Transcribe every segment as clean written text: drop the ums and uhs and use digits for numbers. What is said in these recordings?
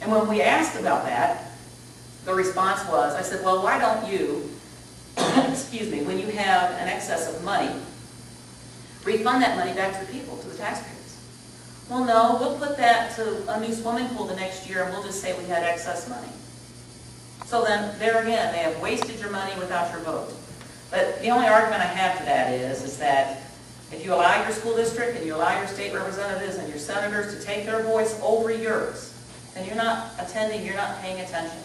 And when we asked about that, the response was, I said, well, why don't you, excuse me, when you have an excess of money, refund that money back to the people, to the taxpayers? Well, no, we'll put that to a new swimming pool the next year and we'll just say we had excess money. So then, there again, they have wasted your money without your vote. But the only argument I have to that is that if you allow your school district and you allow your state representatives and your senators to take their voice over yours, then you're not attending, you're not paying attention.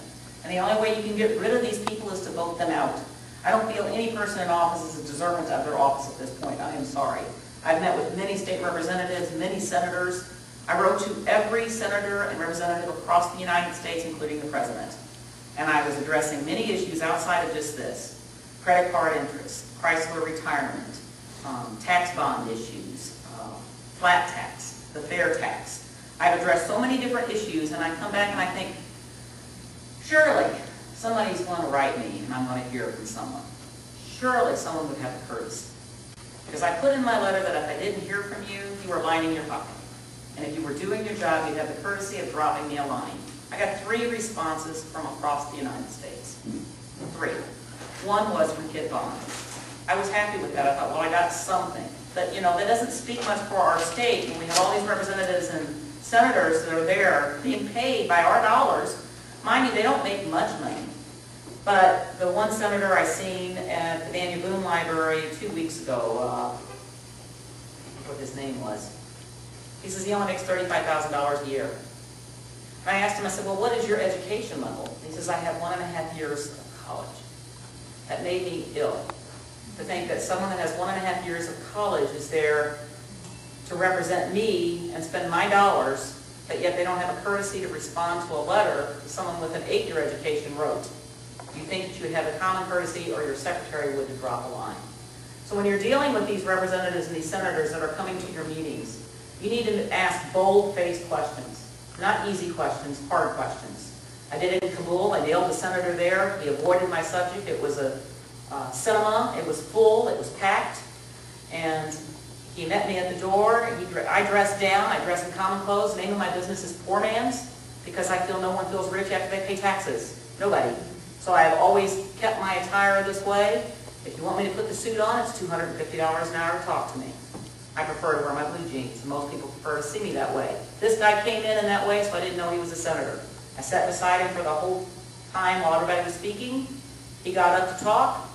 And the only way you can get rid of these people is to vote them out. I don't feel any person in office is a deserving of their office at this point. I am sorry. I've met with many state representatives, many senators. I wrote to every senator and representative across the United States, including the president. And I was addressing many issues outside of just this. Credit card interest, Chrysler retirement, tax bond issues, flat tax, the fair tax. I've addressed so many different issues, and I come back and I think, surely somebody's going to write me and I'm going to hear from someone. Surely someone would have the courtesy. Because I put in my letter that if I didn't hear from you, you were lining your pocket. And if you were doing your job, you'd have the courtesy of dropping me a line. I got 3 responses from across the United States. 3. One was from Kit Bond. I was happy with that. I thought, well, I got something. But, you know, that doesn't speak much for our state when we have all these representatives and senators that are there being paid by our dollars. Mind you, they don't make much money. But the one senator I seen at the Daniel Boone Library 2 weeks ago, what his name was, he says he only makes $35,000 a year. And I asked him, I said, well, what is your education level? He says, I have 1.5 years of college. That made me ill to think that someone that has 1.5 years of college is there to represent me and spend my dollars, but yet they don't have a courtesy to respond to a letter someone with an 8-year education wrote. You think that you would have a common courtesy, or your secretary would drop a line. So when you're dealing with these representatives and these senators that are coming to your meetings, you need to ask bold-faced questions, not easy questions, hard questions. I did it in Kabul. I nailed the senator there. He avoided my subject. It was a cinema. It was full. It was packed. And he met me at the door. I dressed down. I dressed in common clothes. The name of my business is Poor Man's, because I feel no one feels rich after they pay taxes. Nobody. So I have always kept my attire this way. If you want me to put the suit on, it's $250 an hour to talk to me. I prefer to wear my blue jeans, and most people prefer to see me that way. This guy came in that way, so I didn't know he was a senator. I sat beside him for the whole time while everybody was speaking. He got up to talk.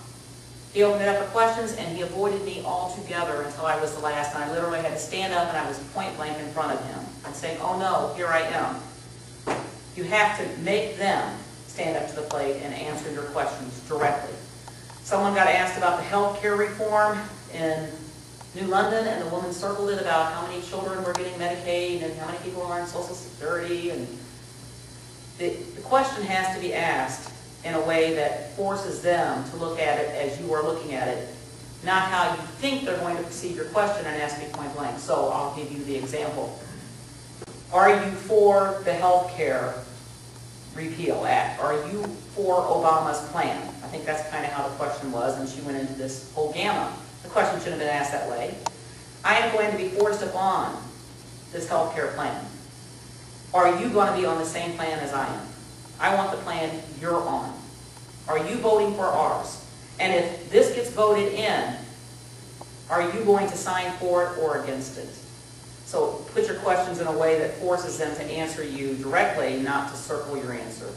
He opened it up for questions, and he avoided me altogether until I was the last. And I literally had to stand up, and I was point blank in front of him and saying, oh no, here I am. You have to make them stand up to the plate and answer your questions directly. Someone got asked about the health care reform in New London, and the woman circled it about how many children were getting Medicaid and how many people were on Social Security. And the question has to be asked in a way that forces them to look at it as you are looking at it, not how you think they're going to perceive your question and ask me point blank. So I'll give you the example. Are you for the health care repeal act? Are you for Obama's plan? I think that's kind of how the question was, and she went into this whole gamut. The question shouldn't have been asked that way. I am going to be forced upon this health care plan. Are you going to be on the same plan as I am? I want the plan you're on. Are you voting for ours? And if this gets voted in, are you going to sign for it or against it? So put your questions in a way that forces them to answer you directly, not to circle your answer.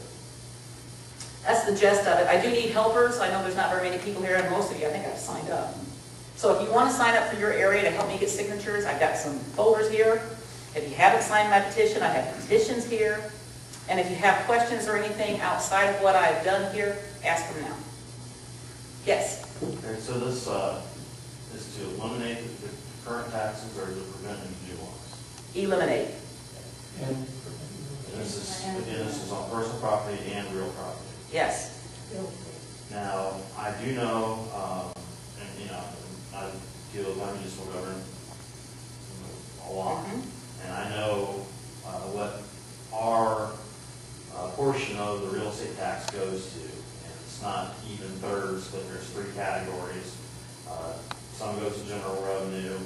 That's the gist of it. I do need helpers. I know there's not very many people here, and most of you, I think, I've signed up. So if you want to sign up for your area to help me get signatures, I've got some folders here. If you haven't signed my petition, I have petitions here. And if you have questions or anything outside of what I've done here, ask them now. Yes? Okay, so this is to eliminate the current taxes, or is it preventing new ones? Eliminate. And this is, again, this is on personal property and real property. Yes. Now, I do know, and you know, I deal with my municipal government a lot, and I know what our portion of the real estate tax goes to. And it's not even thirds, but there's 3 categories. Some goes to general revenue,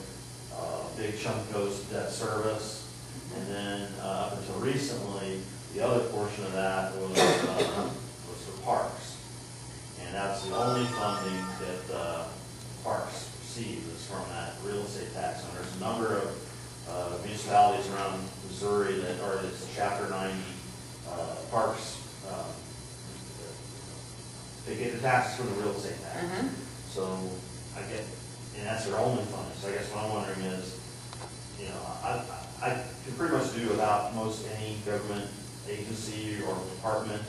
a big chunk goes to debt service, and then up until recently, The other portion of that was for parks. And that's the only funding that parks receive is from that real estate tax. And there's a number of municipalities around Missouri that are this Chapter 90 parks. They get the taxes from the real estate tax. Mm-hmm. So and that's their only funding. So I guess what I'm wondering is, you know, I can pretty much do about most any government agency or department,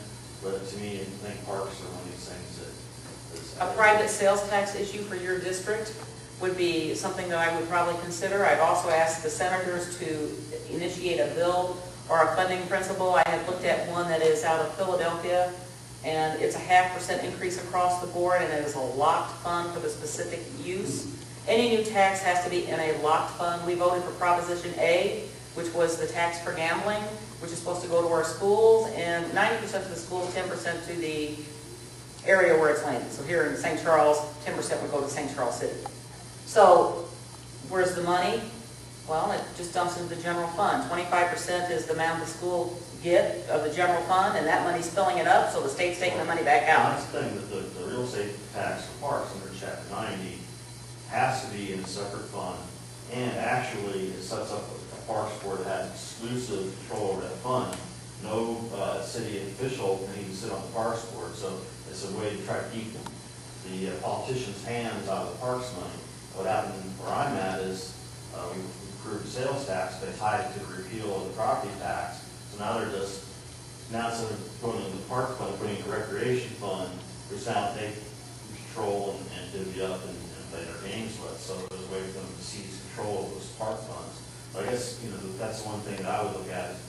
but to me, I think parks are one of these things that A private sales tax issue for your district would be something that I would probably consider. I've also asked the senators to initiate a bill or a funding principle. I have looked at one that is out of Philadelphia, and it's a 0.5% increase across the board, and it is a locked fund for the specific use. Any new tax has to be in a locked fund. We voted for Proposition A, which was the tax for gambling, which is supposed to go to our schools, and 90% to the schools, 10% to the area where it's landed. So here in St. Charles, 10% would go to St. Charles City. So where's the money? Well, it just dumps into the general fund. 25% is the amount the school get of the general fund, and that money's filling it up, so the state's taking the money back out. That's the thing, that the real estate tax for parks under Chapter 90 has to be in a separate fund, and actually it sets up a parks board that has exclusive control over that fund. No city official can even sit on the parks board, so it's a way to try to keep the politicians' hands out of the parks money. What happened where I'm at is we approved sales tax, but tied it to the repeal of the property tax. So now they're just, now instead of putting it in the park fund, putting it in the recreation fund, which now they control and divvy up and play their games with. So there's a way for them to seize control of those park funds. So I guess, you know, that's one thing that I would look at is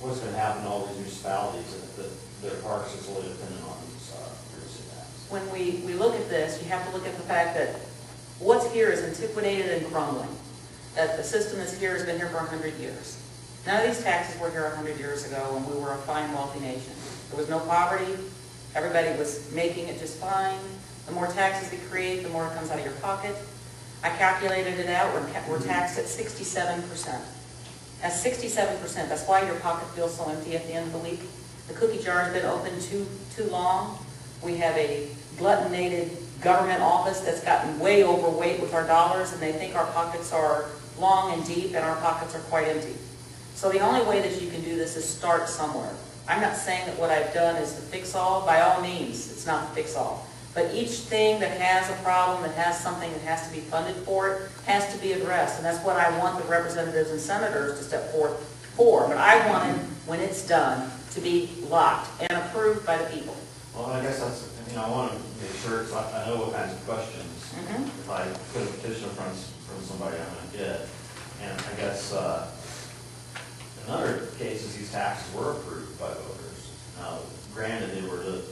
what's going to happen to all these municipalities that their parks are solely dependent on these real estate tax. When we look at this, you have to look at the fact that what's here is antiquated and crumbling. That the system that's here has been here for 100 years. None of these taxes were here 100 years ago when we were a fine, wealthy nation. There was no poverty. Everybody was making it just fine. The more taxes we create, the more it comes out of your pocket. I calculated it out. We're taxed at 67%. That's 67%. That's why your pocket feels so empty at the end of the week. The cookie jar has been open too long. We have a gluttinated government office that's gotten way overweight with our dollars, and they think our pockets are long and deep, and our pockets are quite empty. So the only way that you can do this is start somewhere. I'm not saying that what I've done is the fix-all. By all means, it's not the fix-all. But each thing that has a problem, that has something that has to be funded for it, has to be addressed. And that's what I want the representatives and senators to step forth for. But I want it, when it's done, to be locked and approved by the people. Well, I guess that's, you know, I want to make sure, so I know what kinds of questions, if I put a petition from somebody, I'm going to get. And I guess in other cases, these taxes were approved by voters. Now, granted, they were the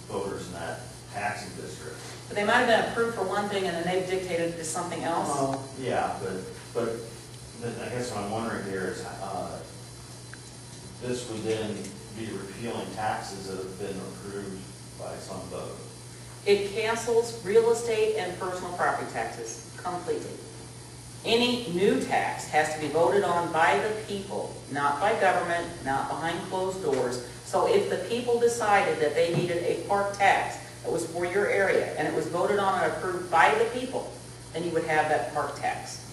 voters in that taxing district. But they might have been approved for one thing, and then they've dictated it to something else. Well, yeah, but I guess what I'm wondering here is this would then be repealing taxes that have been approved by some vote. It cancels real estate and personal property taxes completely. Any new tax has to be voted on by the people, not by government, not behind closed doors. So if the people decided that they needed a park tax that was for your area, and it was voted on and approved by the people, then you would have that park tax.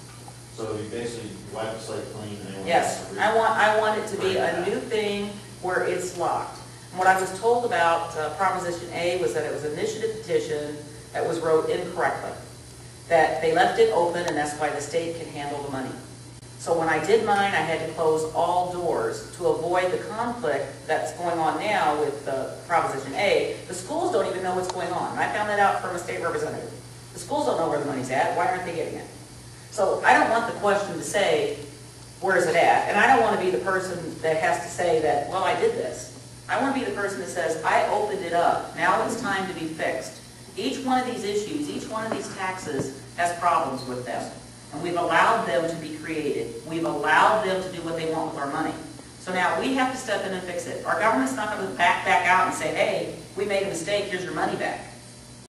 So you basically wipe the slate clean and yes, I want it to be a new thing where it's locked. And what I was told about Proposition A was that it was an initiative petition that was wrote incorrectly. That they left it open, and that's why the state can handle the money. So when I did mine, I had to close all doors to avoid the conflict that's going on now with Proposition A. The schools don't even know what's going on. And I found that out from a state representative. The schools don't know where the money's at. Why aren't they getting it? So I don't want the question to say, where is it at? And I don't want to be the person that has to say that, well, I did this. I want to be the person that says, I opened it up. Now it's time to be fixed. Each one of these issues, each one of these taxes has problems with them. And we've allowed them to be created. We've allowed them to do what they want with our money. So now we have to step in and fix it. Our government's not going to back out and say, hey, we made a mistake, here's your money back.